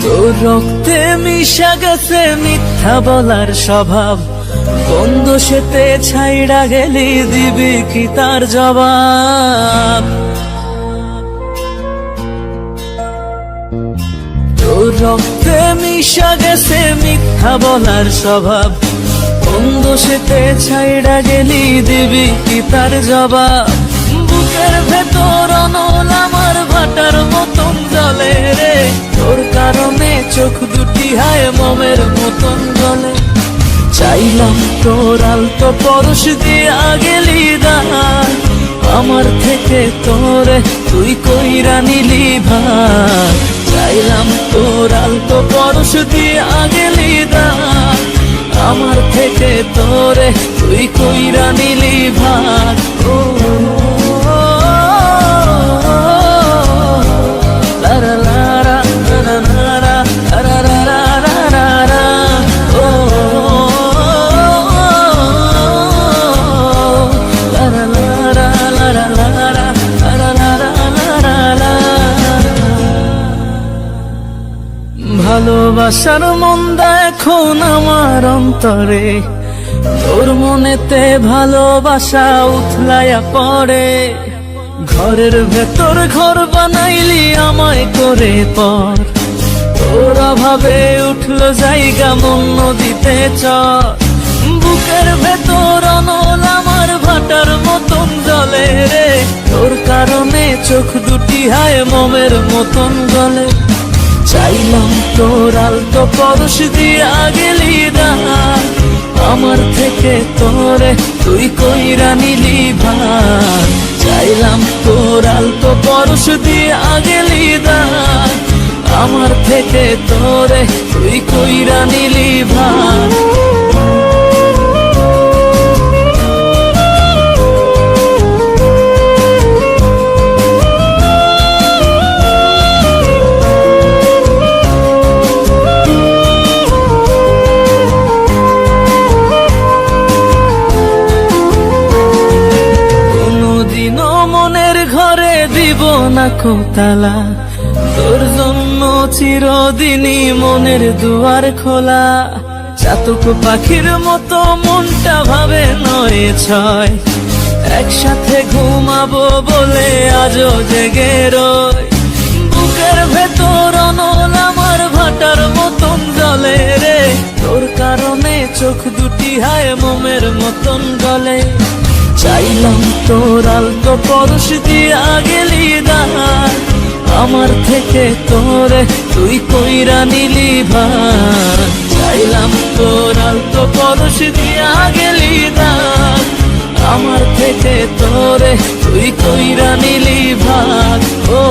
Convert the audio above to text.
তোর রক্তে মিশা গেছে মিথ্যা বলার স্বভাব, কোন দোষেতে ছাইড়া গেলি দিবি কি তার জবাব? তোর রক্তে মিশা গেছে মিথ্যা বলার স্বভাব, কোন দোষেতে ছাইড়া গেলি দিবি কি তার জবাব? বুকের ভেতর অনল আমার ভাটার মতন জ্বলে রে, তোর কারণে চোখ দুটি হায় মোমের মতন জ্বলে। চাইলাম তোর আলতো পরশ দিয়া গেলি দান, আমার থেকে তোরে তুই কইরা নিলি ভাগ। চাইলাম তোর আলতো পরশ দিয়া গেলি দান, আমার থেকে তোরে তুই কইরা নিলি ভাগ। ও লারা লারা লারা লারা লারা লারা লারা, ও লারা লারা লারা লারা লারা লারা লারা। ভালোবাসার মন্দা এখন আমার অন্তরে, তোর মনেতে ভালোবাসা উথলাইয়া পড়ে। ঘরের ভেতর ঘর বানাইলি আমায় করে পর, তোর অভাবে উঠলো জায়গা মন নদীতে চর। বুকের ভেতর অনল আমার ভাটার মতন জ্বলে রে, তোর কারণে চোখ দুটি হায় মোমের মতন জ্বলে। চাইলাম তোর আলতো পরশ দিয়া গেলি দান, আমার থেকে তোরে তুই কইরা নিলি ভাগ। চাইলাম তোর আলতো পরশ দিয়া গেলি দান, আমার থেকে তোরে তুই কইরা নিলি ভাগ। দিব না কোতালা, তোর জন্য চিরদিনই মনের দুয়ার খোলা। চাতক পাখির মতো মনটা ভাবে নয় ছয়, একসাথে ঘুমাবো বলে আজও জেগে রই। বুকের ভেতর অনল আমার ভাটার মতন জ্বলে রে, তোর কারণে চোখ দুটি হায় মোমের মতন গলে। চাইলাম তোর আলতো পরশ দিয়া গেলি দান, আমার থেকে তোরে তুই কইরা নিলি ভাগ। চাইলাম তোর আলতো পরশ দিয়া গেলি দান, আমার থেকে তোরে তুই কইরা নিলি ভাগ। ও